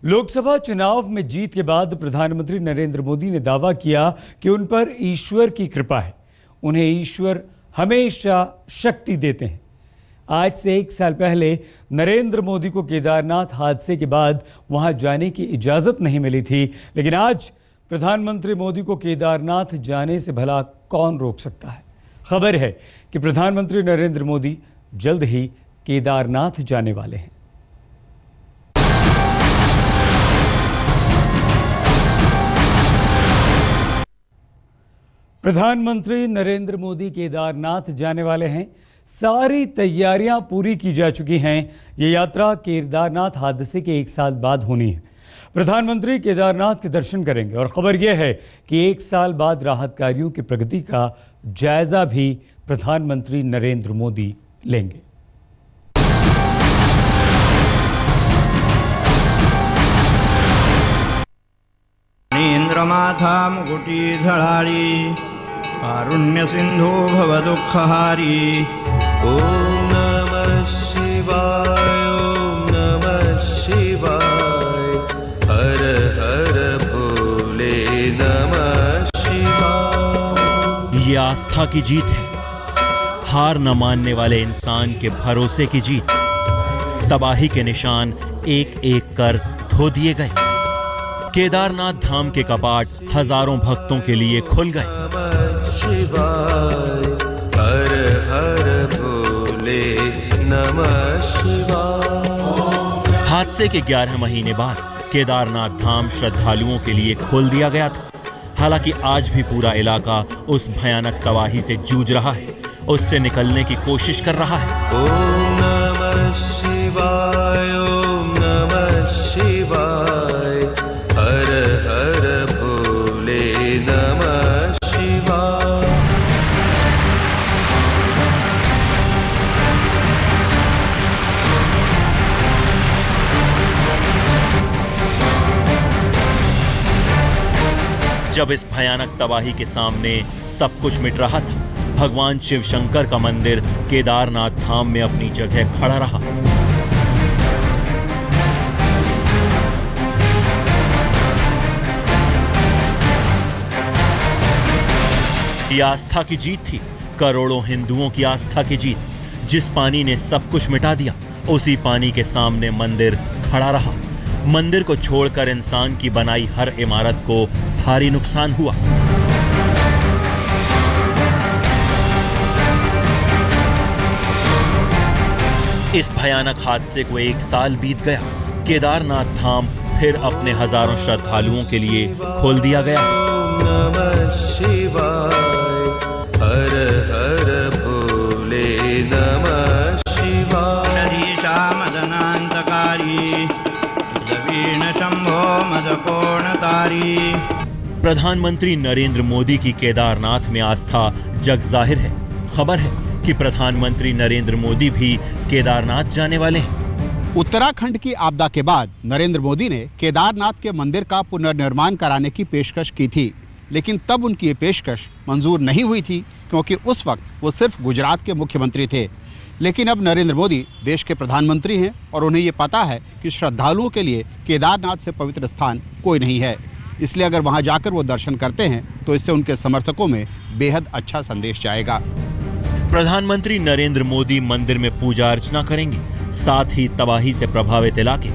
लोकसभा चुनाव में जीत के बाद प्रधानमंत्री नरेंद्र मोदी ने दावा किया कि उन पर ईश्वर की कृपा है। उन्हें ईश्वर हमेशा शक्ति देते हैं। आज से 1 साल पहले नरेंद्र मोदी को केदारनाथ हादसे के बाद वहां जाने की इजाजत नहीं मिली थी, लेकिन आज प्रधानमंत्री मोदी को केदारनाथ जाने से भला कौन रोक सकता है। खबर है कि प्रधानमंत्री नरेंद्र मोदी जल्द ही केदारनाथ जाने वाले हैं। प्रधानमंत्री नरेंद्र मोदी केदारनाथ जाने वाले हैं। सारी तैयारियां पूरी की जा चुकी हैं। ये यात्रा केदारनाथ हादसे के 1 साल बाद होनी है। प्रधानमंत्री केदारनाथ के दर्शन करेंगे और खबर यह है कि 1 साल बाद राहत कार्यों की प्रगति का जायजा भी प्रधानमंत्री नरेंद्र मोदी लेंगे। इंद्रमाथा मुकुटीधरारी कारुण्य सिंधु भव दुःखहारी। ओम नमः शिवाय, ओम नमः शिवाय, हर हर भोले नमः शिवाय। ये आस्था की जीत है, हार न मानने वाले इंसान के भरोसे की जीत। तबाही के निशान एक एक कर धो दिए गए। केदारनाथ धाम के कपाट हजारों भक्तों के लिए खुल गए। नमः शिवाय, हर हर भोले नमः शिवाय। हादसे के 11 महीने बाद केदारनाथ धाम श्रद्धालुओं के लिए खोल दिया गया था। हालांकि आज भी पूरा इलाका उस भयानक तबाही से जूझ रहा है, उससे निकलने की कोशिश कर रहा है। ओम नमः शिवाय, ओम नमः शिवाय, हर हर भोले नमः शिवाय। जब इस भयानक तबाही के सामने सब कुछ मिट रहा था, भगवान शिव शंकर का मंदिर केदारनाथ धाम में अपनी जगह खड़ा रहा। यह आस्था की जीत थी, करोड़ों हिंदुओं की आस्था की जीत। जिस पानी ने सब कुछ मिटा दिया, उसी पानी के सामने मंदिर खड़ा रहा। मंदिर को छोड़कर इंसान की बनाई हर इमारत को भारी नुकसान हुआ। इस भयानक हादसे को 1 साल बीत गया। केदारनाथ धाम फिर अपने हजारों श्रद्धालुओं के लिए खोल दिया गया। ओम नमः शिवाय, हर हर भोले नमः शिवाय। नदीशा मदनांतकारी तदवीण शंभो मदकोणतारी। प्रधानमंत्री नरेंद्र मोदी की केदारनाथ में आस्था जग जाहिर है। खबर है कि प्रधानमंत्री नरेंद्र मोदी भी केदारनाथ जाने वाले हैं। उत्तराखंड की आपदा के बाद नरेंद्र मोदी ने केदारनाथ के मंदिर का पुनर्निर्माण कराने की पेशकश की थी, लेकिन तब उनकी ये पेशकश मंजूर नहीं हुई थी, क्योंकि उस वक्त वो सिर्फ गुजरात के मुख्यमंत्री थे। लेकिन अब नरेंद्र मोदी देश के प्रधानमंत्री हैं और उन्हें ये पता है कि श्रद्धालुओं के लिए केदारनाथ से पवित्र स्थान कोई नहीं है। इसलिए अगर वहां जाकर वो दर्शन करते हैं तो इससे उनके समर्थकों में बेहद अच्छा संदेश जाएगा। प्रधानमंत्री नरेंद्र मोदी मंदिर में पूजा अर्चना करेंगे, साथ ही तबाही से प्रभावित इलाके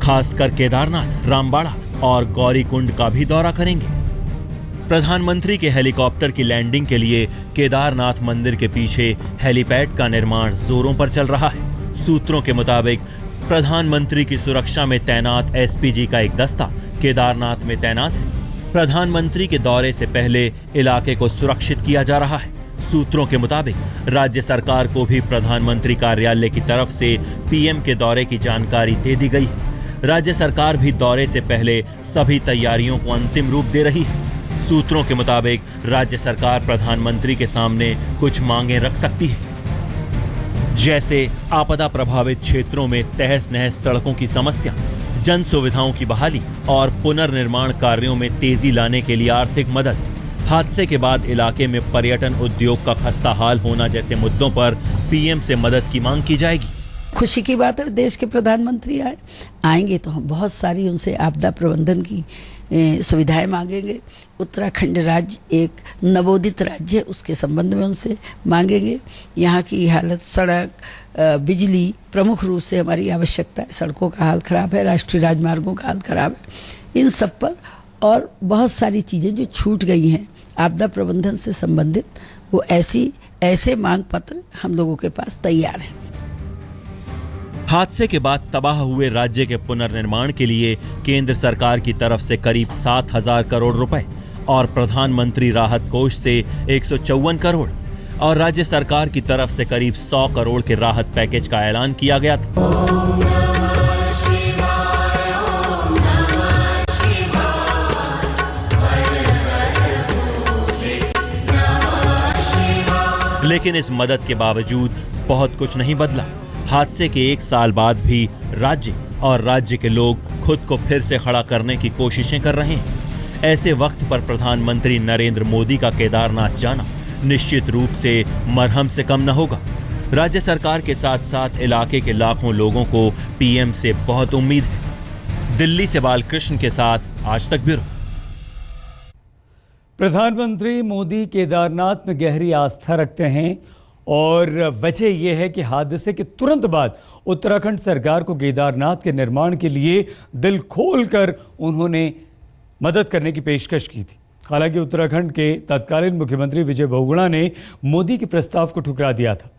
खासकर केदारनाथ, रामबाड़ा और गौरीकुंड का भी दौरा करेंगे। प्रधानमंत्री के हेलीकॉप्टर की लैंडिंग के लिए केदारनाथ मंदिर के पीछे हेलीपैड का निर्माण जोरों पर चल रहा है। सूत्रों के मुताबिक प्रधानमंत्री की सुरक्षा में तैनात एसपीजी का एक दस्ता केदारनाथ में तैनात है। प्रधानमंत्री के दौरे से पहले इलाके को सुरक्षित किया जा रहा है। सूत्रों के मुताबिक राज्य सरकार को भी प्रधानमंत्री कार्यालय की तरफ से पीएम के दौरे की जानकारी दे दी गई है। राज्य सरकार भी दौरे से पहले सभी तैयारियों को अंतिम रूप दे रही है। सूत्रों के मुताबिक राज्य सरकार प्रधानमंत्री के सामने कुछ मांगें रख सकती है, जैसे आपदा प्रभावित क्षेत्रों में तहस नहस सड़कों की समस्या, जन सुविधाओं की बहाली और पुनर्निर्माण कार्यों में तेजी लाने के लिए आर्थिक मदद, हादसे के बाद इलाके में पर्यटन उद्योग का खस्ता हाल होना जैसे मुद्दों पर पीएम से मदद की मांग की जाएगी। खुशी की बात है देश के प्रधानमंत्री आएंगे तो हम बहुत सारी उनसे आपदा प्रबंधन की सुविधाएं मांगेंगे। उत्तराखंड राज्य एक नवोदित राज्य है, उसके संबंध में उनसे मांगेंगे। यहाँ की हालत, सड़क, बिजली प्रमुख रूप से हमारी आवश्यकता है। सड़कों का हाल खराब है, राष्ट्रीय राजमार्गों का हाल खराब है। इन सब पर और बहुत सारी चीज़ें जो छूट गई हैं आपदा प्रबंधन से संबंधित, वो ऐसे मांग पत्र हम लोगों के पास तैयार हैं। हादसे के बाद तबाह हुए राज्य के पुनर्निर्माण के लिए केंद्र सरकार की तरफ से करीब 7,000 करोड़ रुपए और प्रधानमंत्री राहत कोष से 154 करोड़ और राज्य सरकार की तरफ से करीब 100 करोड़ के राहत पैकेज का ऐलान किया गया था। लेकिन इस मदद के बावजूद बहुत कुछ नहीं बदला। हादसे के 1 साल बाद भी राज्य और राज्य के लोग खुद को फिर से खड़ा करने की कोशिशें कर रहे हैं। ऐसे वक्त पर प्रधानमंत्री नरेंद्र मोदी का केदारनाथ जाना निश्चित रूप से मरहम से कम न होगा। राज्य सरकार के साथ साथ इलाके के लाखों लोगों को पीएम से बहुत उम्मीद है। दिल्ली से बालकृष्ण के साथ आज तक ब्यूरो। प्रधानमंत्री मोदी केदारनाथ में गहरी आस्था रखते हैं और वजह यह है कि हादसे के तुरंत बाद उत्तराखंड सरकार को केदारनाथ के निर्माण के लिए दिल खोलकर उन्होंने मदद करने की पेशकश की थी। हालांकि उत्तराखंड के तत्कालीन मुख्यमंत्री विजय बहुगुणा ने मोदी के प्रस्ताव को ठुकरा दिया था,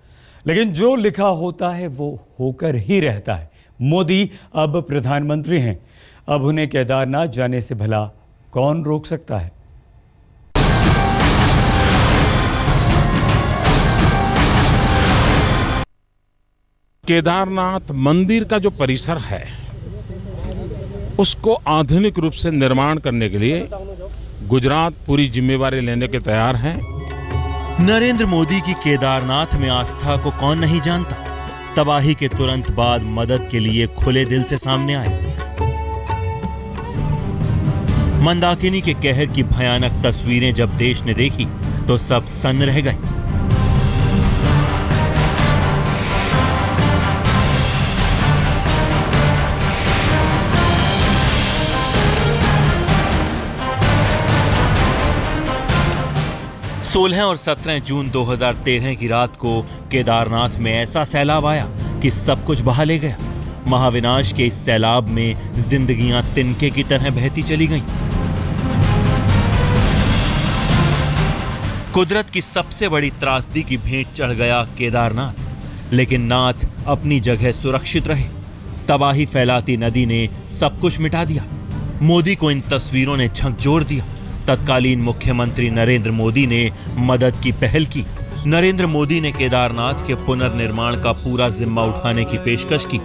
लेकिन जो लिखा होता है वो होकर ही रहता है। मोदी अब प्रधानमंत्री हैं, अब उन्हें केदारनाथ जाने से भला कौन रोक सकता है। केदारनाथ मंदिर का जो परिसर है उसको आधुनिक रूप से निर्माण करने के लिए गुजरात पूरी जिम्मेवारी लेने के तैयार है। नरेंद्र मोदी की केदारनाथ में आस्था को कौन नहीं जानता। तबाही के तुरंत बाद मदद के लिए खुले दिल से सामने आए। मंदाकिनी के कहर की भयानक तस्वीरें जब देश ने देखी तो सब सन्न रह गए। सोलह और 17 जून 2013 की रात को केदारनाथ में ऐसा सैलाब आया कि सब कुछ बहा ले गया। महाविनाश के इस सैलाब में जिंदगियां तिनके की तरह बहती चली गईं। कुदरत की सबसे बड़ी त्रासदी की भेंट चढ़ गया केदारनाथ, लेकिन नाथ अपनी जगह सुरक्षित रहे। तबाही फैलाती नदी ने सब कुछ मिटा दिया। मोदी को इन तस्वीरों ने झकझोर दिया। तत्कालीन मुख्यमंत्री नरेंद्र मोदी ने मदद की पहल की। नरेंद्र मोदी ने केदारनाथ के पुनर्निर्माण का पूरा जिम्मा उठाने की पेशकश की।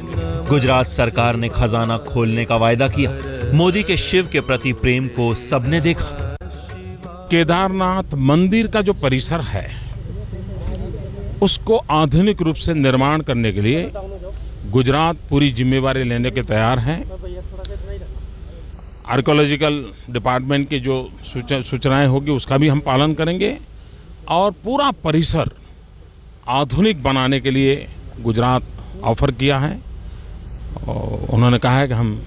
गुजरात सरकार ने खजाना खोलने का वायदा किया। मोदी के शिव के प्रति प्रेम को सबने देखा। केदारनाथ मंदिर का जो परिसर है उसको आधुनिक रूप से निर्माण करने के लिए गुजरात पूरी जिम्मेवारी लेने के तैयार है। आर्कियोलॉजिकल डिपार्टमेंट की जो सूचनाएं होगी उसका भी हम पालन करेंगे और पूरा परिसर आधुनिक बनाने के लिए गुजरात ऑफर किया है। और उन्होंने कहा है कि हम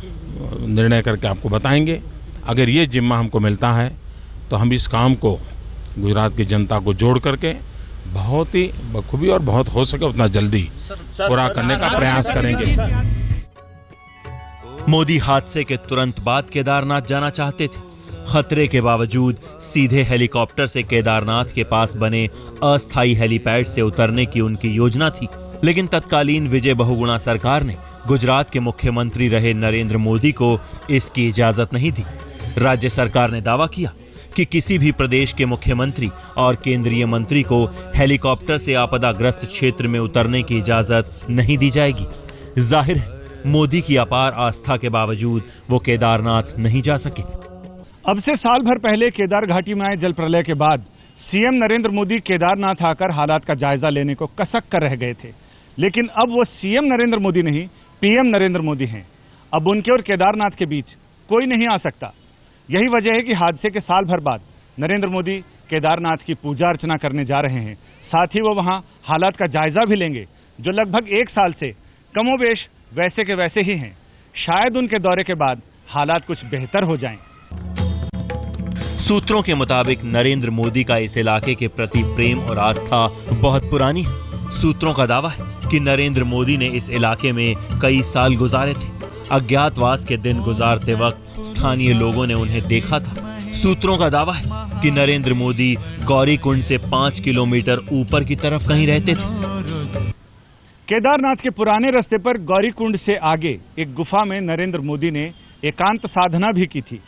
निर्णय करके आपको बताएंगे। अगर ये जिम्मा हमको मिलता है तो हम इस काम को गुजरात की जनता को जोड़ करके बहुत ही बखूबी और बहुत हो सके उतना जल्दी पूरा करने का प्रयास करेंगे। मोदी हादसे के तुरंत बाद केदारनाथ जाना चाहते थे। खतरे के बावजूद सीधे हेलीकॉप्टर से केदारनाथ के पास बने अस्थायी हेलीपैड से उतरने की उनकी योजना थी, लेकिन तत्कालीन विजय बहुगुणा सरकार ने गुजरात के मुख्यमंत्री रहे नरेंद्र मोदी को इसकी इजाजत नहीं दी। राज्य सरकार ने दावा किया कि किसी भी प्रदेश के मुख्यमंत्री और केंद्रीय मंत्री को हेलीकॉप्टर से आपदाग्रस्त क्षेत्र में उतरने की इजाजत नहीं दी जाएगी। जाहिर है मोदी की अपार आस्था के बावजूद वो केदारनाथ नहीं जा सके। अब से साल भर पहले केदार घाटी में आए जल प्रलय के बाद सीएम नरेंद्र मोदी केदारनाथ आकर हालात का जायजा लेने को कसक कर रह गए थे, लेकिन अब वो सीएम नरेंद्र मोदी नहीं, पीएम नरेंद्र मोदी हैं। अब उनके और केदारनाथ के बीच कोई नहीं आ सकता। यही वजह है कि हादसे के साल भर बाद नरेंद्र मोदी केदारनाथ की पूजा अर्चना करने जा रहे हैं। साथ ही वो वहां हालात का जायजा भी लेंगे, जो लगभग 1 साल से कमोबेश वैसे के वैसे ही हैं। शायद उनके दौरे के बाद हालात कुछ बेहतर हो जाएं। सूत्रों के मुताबिक नरेंद्र मोदी का इस इलाके के प्रति प्रेम और आस्था बहुत पुरानी है। सूत्रों का दावा है कि नरेंद्र मोदी ने इस इलाके में कई साल गुजारे थे। अज्ञातवास के दिन गुजारते वक्त स्थानीय लोगों ने उन्हें देखा था। सूत्रों का दावा है कि नरेंद्र मोदी गौरीकुंड से 5 किलोमीटर ऊपर की तरफ कहीं रहते थे। केदारनाथ के पुराने रास्ते पर गौरीकुंड से आगे एक गुफा में नरेंद्र मोदी ने एकांत साधना भी की थी।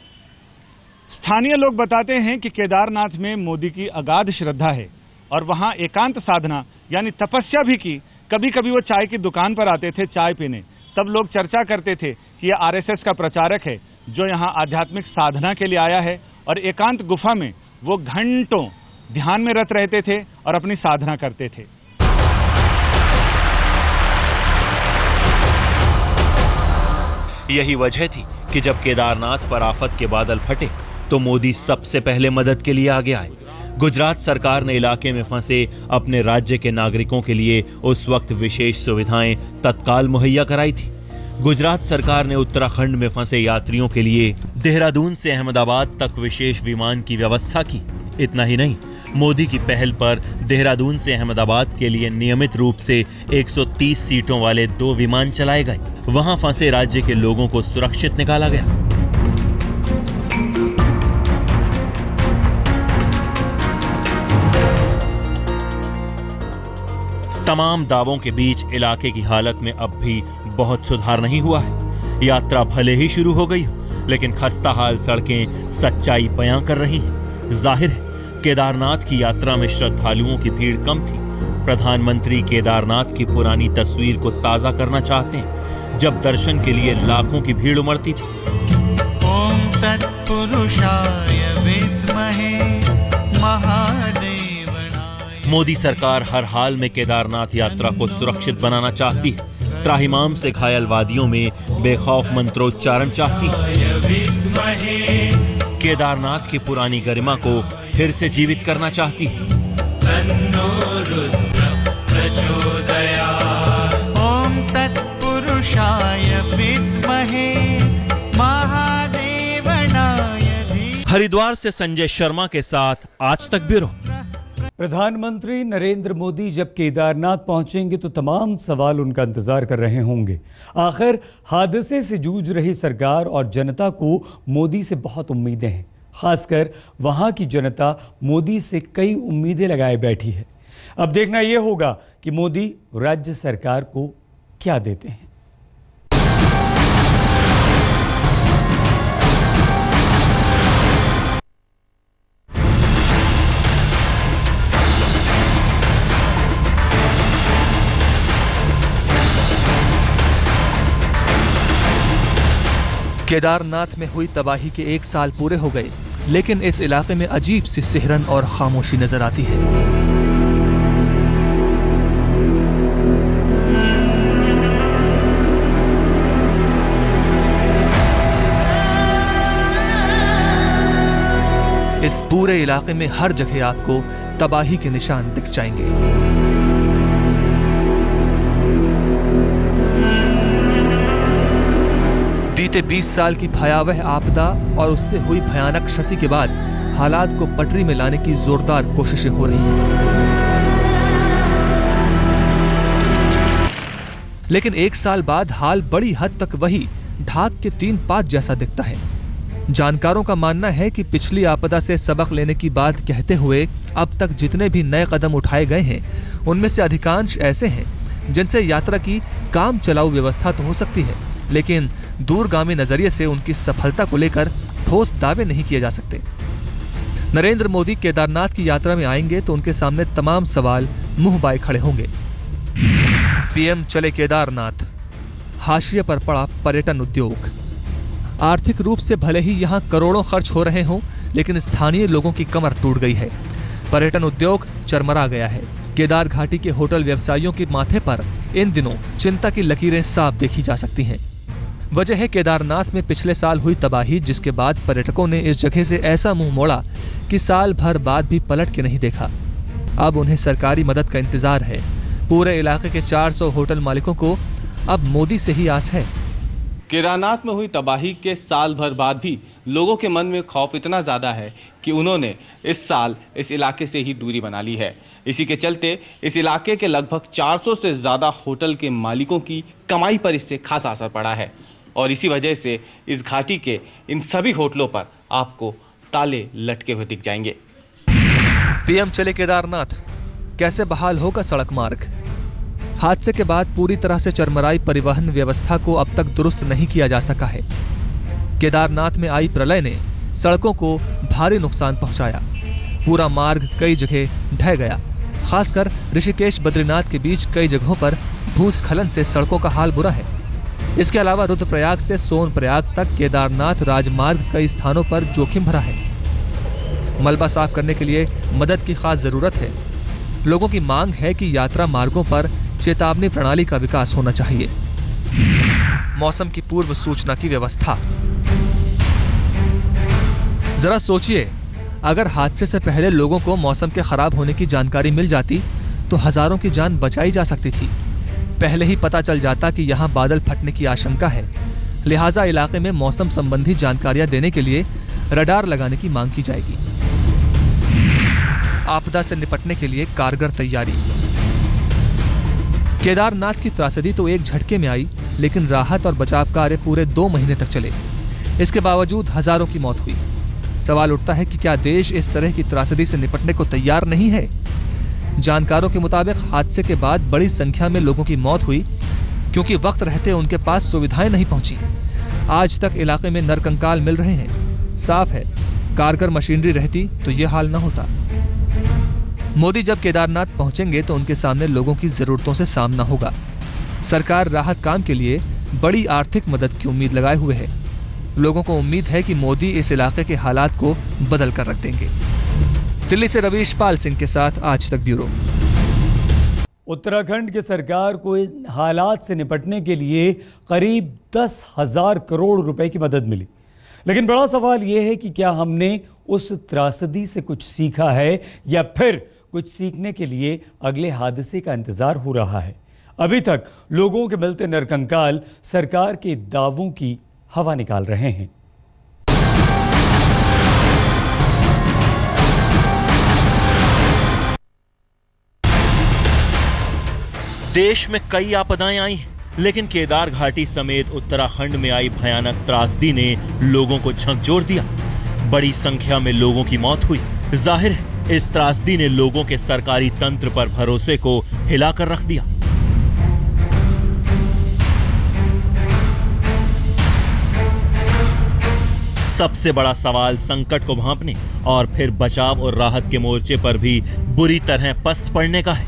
स्थानीय लोग बताते हैं कि केदारनाथ में मोदी की अगाध श्रद्धा है और वहां एकांत साधना यानी तपस्या भी की। कभी कभी वो चाय की दुकान पर आते थे चाय पीने, तब लोग चर्चा करते थे कि यह आरएसएस का प्रचारक है जो यहाँ आध्यात्मिक साधना के लिए आया है, और एकांत गुफा में वो घंटों ध्यान में रत रहते थे और अपनी साधना करते थे। यही वजह थी कि जब केदारनाथ पर आफत के बादल फटे तो मोदी सबसे पहले मदद के लिए आगे आए। गुजरात सरकार ने इलाके में फंसे अपने राज्य के नागरिकों के लिए उस वक्त विशेष सुविधाएं तत्काल मुहैया कराई थी। गुजरात सरकार ने उत्तराखंड में फंसे यात्रियों के लिए देहरादून से अहमदाबाद तक विशेष विमान की व्यवस्था की। इतना ही नहीं, मोदी की पहल पर देहरादून से अहमदाबाद के लिए नियमित रूप से 130 सीटों वाले 2 विमान चलाए गए। वहां फंसे राज्य के लोगों को सुरक्षित निकाला गया। तमाम दावों के बीच इलाके की हालत में अब भी बहुत सुधार नहीं हुआ है। यात्रा भले ही शुरू हो गई हो, लेकिन खस्ता हाल सड़कें सच्चाई बयां कर रही हैं। जाहिर है केदारनाथ की यात्रा में श्रद्धालुओं की भीड़ कम थी। प्रधानमंत्री केदारनाथ की पुरानी तस्वीर को ताजा करना चाहते हैं, जब दर्शन के लिए लाखों की भीड़ उमड़ती थी। ओम तत्पुरुषाय विद्महे महादेव। मोदी सरकार हर हाल में केदारनाथ यात्रा को सुरक्षित बनाना चाहती है। त्राहिमाम से घायल वादियों में बेखौफ मंत्रोच्चारण चाहती है। केदारनाथ की पुरानी गरिमा को फिर से जीवित करना चाहती है। ओम तत्पुरुषाय विद्महे महादेवनाय धीमहि। हरिद्वार से संजय शर्मा के साथ आज तक ब्यूरो। प्रधानमंत्री नरेंद्र मोदी जब केदारनाथ पहुंचेंगे तो तमाम सवाल उनका इंतजार कर रहे होंगे। आखिर हादसे से जूझ रही सरकार और जनता को मोदी से बहुत उम्मीदें हैं। खासकर वहां की जनता मोदी से कई उम्मीदें लगाए बैठी है। अब देखना यह होगा कि मोदी राज्य सरकार को क्या देते हैं। केदारनाथ में हुई तबाही के 1 साल पूरे हो गए, लेकिन इस इलाके में अजीब सी सिहरन और खामोशी नजर आती है। इस पूरे इलाके में हर जगह आपको तबाही के निशान दिख जाएंगे। बीते 20 साल की भयावह आपदा और उससे हुई भयानक क्षति के बाद हालात को पटरी में लाने की जोरदार कोशिशें हो रही हैं। लेकिन 1 साल बाद हाल बड़ी हद तक वही ढाक के 3 पात जैसा दिखता है। जानकारों का मानना है कि पिछली आपदा से सबक लेने की बात कहते हुए अब तक जितने भी नए कदम उठाए गए हैं, उनमें से अधिकांश ऐसे हैं जिनसे यात्रा की काम चलाऊ व्यवस्था तो हो सकती है, लेकिन दूरगामी नजरिए से उनकी सफलता को लेकर ठोस दावे नहीं किए जा सकते। नरेंद्र मोदी केदारनाथ की यात्रा में आएंगे तो उनके सामने तमाम सवाल मुंह बाए खड़े होंगे। पीएम चले केदारनाथ, हाशिए पर पड़ा पर्यटन उद्योग। आर्थिक रूप से भले ही यहाँ करोड़ों खर्च हो रहे हों, लेकिन स्थानीय लोगों की कमर टूट गई है। पर्यटन उद्योग चरमरा गया है। केदार घाटी के होटल व्यवसायियों के माथे पर इन दिनों चिंता की लकीरें साफ देखी जा सकती हैं। वजह है केदारनाथ में पिछले साल हुई तबाही, जिसके बाद पर्यटकों ने इस जगह से ऐसा मुंह मोड़ा कि साल भर बाद भी पलट के नहीं देखा। अब उन्हें सरकारी मदद का इंतजार है। पूरे इलाके के 400 होटल मालिकों को अब मोदी से ही आस है। केदारनाथ में हुई तबाही के साल भर बाद भी लोगों के मन में खौफ इतना ज्यादा है कि उन्होंने इस साल इस इलाके से ही दूरी बना ली है। इसी के चलते इस इलाके के लगभग 400 से ज्यादा होटल के मालिकों की कमाई पर इससे खासा असर पड़ा है और इसी वजह से इस घाटी के इन सभी होटलों पर आपको ताले लटके हुए दिख जाएंगे। पीएम चले केदारनाथ, कैसे बहाल होगा सड़क मार्ग? हादसे के बाद पूरी तरह से चरमराई परिवहन व्यवस्था को अब तक दुरुस्त नहीं किया जा सका है। केदारनाथ में आई प्रलय ने सड़कों को भारी नुकसान पहुंचाया। पूरा मार्ग कई जगह ढह गया। खासकर ऋषिकेश बद्रीनाथ के बीच कई जगहों पर भूस्खलन से सड़कों का हाल बुरा है। इसके अलावा रुद्रप्रयाग से सोनप्रयाग तक केदारनाथ राजमार्ग कई स्थानों पर जोखिम भरा है। मलबा साफ करने के लिए मदद की खास जरूरत है। लोगों की मांग है कि यात्रा मार्गों पर चेतावनी प्रणाली का विकास होना चाहिए। मौसम की पूर्व सूचना की व्यवस्था। जरा सोचिए, अगर हादसे से पहले लोगों को मौसम के खराब होने की जानकारी मिल जाती तो हजारों की जान बचाई जा सकती थी। पहले ही पता चल जाता कि यहाँ बादल फटने की आशंका है, लिहाजा इलाके में मौसम संबंधी जानकारियां देने के लिए रडार लगाने की मांग की जाएगी। आपदा से निपटने के लिए कारगर तैयारी। केदारनाथ की त्रासदी तो एक झटके में आई, लेकिन राहत और बचाव कार्य पूरे 2 महीने तक चले। इसके बावजूद हजारों की मौत हुई। सवाल उठता है कि क्या देश इस तरह की त्रासदी से निपटने को तैयार नहीं है? जानकारों के मुताबिक हादसे के बाद बड़ी संख्या में लोगों की मौत हुई क्योंकि वक्त रहते उनके पास सुविधाएं नहीं पहुंची। आज तक इलाके में नरकंकाल मिल रहे हैं। साफ है, कारगर मशीनरी रहती तो ये हाल न होता। मोदी जब केदारनाथ पहुंचेंगे तो उनके सामने लोगों की जरूरतों से सामना होगा। सरकार राहत काम के लिए बड़ी आर्थिक मदद की उम्मीद लगाए हुए है। लोगों को उम्मीद है कि मोदी इस इलाके के हालात को बदल कर रख देंगे। दिल्ली से रवीश पाल सिंह के साथ आज तक ब्यूरो। उत्तराखंड की सरकार को इन हालात से निपटने के लिए करीब 10,000 करोड़ रुपए की मदद मिली, लेकिन बड़ा सवाल यह है कि क्या हमने उस त्रासदी से कुछ सीखा है या फिर कुछ सीखने के लिए अगले हादसे का इंतजार हो रहा है। अभी तक लोगों के मिलते नरकंकाल सरकार के दावों की हवा निकाल रहे हैं। देश में कई आपदाएं आई हैं, लेकिन केदार घाटी समेत उत्तराखंड में आई भयानक त्रासदी ने लोगों को झकझोर दिया। बड़ी संख्या में लोगों की मौत हुई। जाहिर है, इस त्रासदी ने लोगों के सरकारी तंत्र पर भरोसे को हिलाकर रख दिया। सबसे बड़ा सवाल संकट को भांपने और फिर बचाव और राहत के मोर्चे पर भी बुरी तरह पस्त पड़ने का है।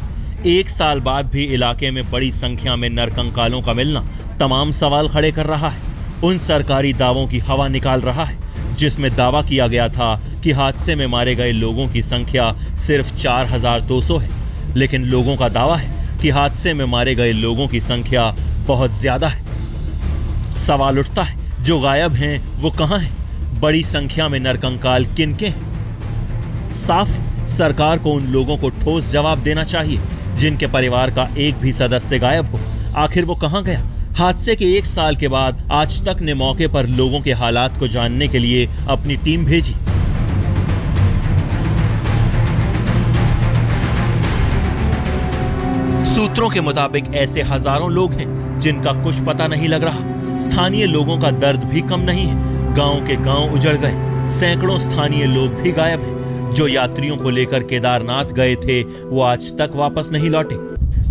1 साल बाद भी इलाके में बड़ी संख्या में नरकंकालों का मिलना तमाम सवाल खड़े कर रहा है। उन सरकारी दावों की हवा निकाल रहा है जिसमें दावा किया गया था कि हादसे में मारे गए लोगों की संख्या सिर्फ 4,200 है, लेकिन लोगों का दावा है कि हादसे में मारे गए लोगों की संख्या बहुत ज्यादा है। सवाल उठता है, जो गायब हैं वो कहां हैं? बड़ी संख्या में नरकंकाल किनके हैं? साफ सरकार को उन लोगों को ठोस जवाब देना चाहिए जिनके परिवार का एक भी सदस्य गायब हो। आखिर वो कहां गया? हादसे के 1 साल के बाद आज तक ने मौके पर लोगों के हालात को जानने के लिए अपनी टीम भेजी। सूत्रों के मुताबिक ऐसे हजारों लोग हैं जिनका कुछ पता नहीं लग रहा। स्थानीय लोगों का दर्द भी कम नहीं है। गांव के गांव उजड़ गए। सैकड़ों स्थानीय लोग भी गायब हैं। जो यात्रियों को लेकर केदारनाथ गए थे वो आज तक वापस नहीं लौटे।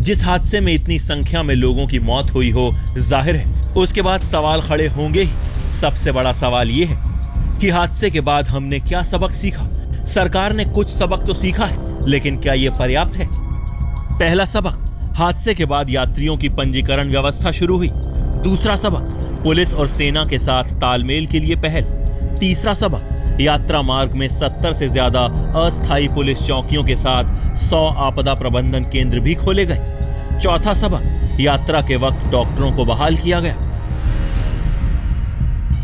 जिस हादसे में इतनी संख्या में लोगों की मौत हुई हो, जाहिर है उसके बाद सवाल खड़े होंगे ही। सबसे बड़ा सवाल ये है कि हादसे के बाद हमने क्या सबक सीखा। सरकार ने कुछ सबक तो सीखा है, लेकिन क्या ये पर्याप्त है? पहला सबक, हादसे के बाद यात्रियों की पंजीकरण व्यवस्था शुरू हुई। दूसरा सबक, पुलिस और सेना के साथ तालमेल के लिए पहल। तीसरा सबक, यात्रा मार्ग में 70 से ज्यादा अस्थायी पुलिस चौकियों के साथ 100 आपदा प्रबंधन केंद्र भी खोले गए। चौथा सबक, यात्रा के वक्त डॉक्टरों को बहाल किया गया।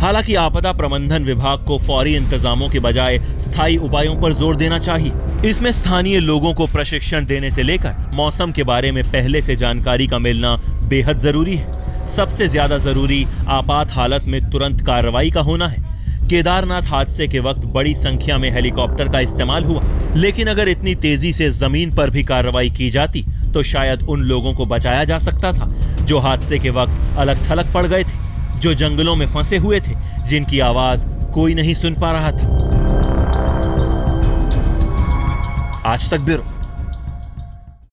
हालांकि आपदा प्रबंधन विभाग को फौरी इंतजामों के बजाय स्थायी उपायों पर जोर देना चाहिए। इसमें स्थानीय लोगों को प्रशिक्षण देने से लेकर मौसम के बारे में पहले से जानकारी का मिलना बेहद जरूरी है। सबसे ज्यादा जरूरी आपात हालत में तुरंत कार्रवाई का होना है। केदारनाथ हादसे के वक्त बड़ी संख्या में हेलीकॉप्टर का इस्तेमाल हुआ, लेकिन अगर इतनी तेजी से जमीन पर भी कार्रवाई की जाती तो शायद उन लोगों को बचाया जा सकता था जो हादसे के वक्त अलग थलग पड़ गए थे, जो जंगलों में फंसे हुए थे, जिनकी आवाज कोई नहीं सुन पा रहा था। आज तक ब्यूरो।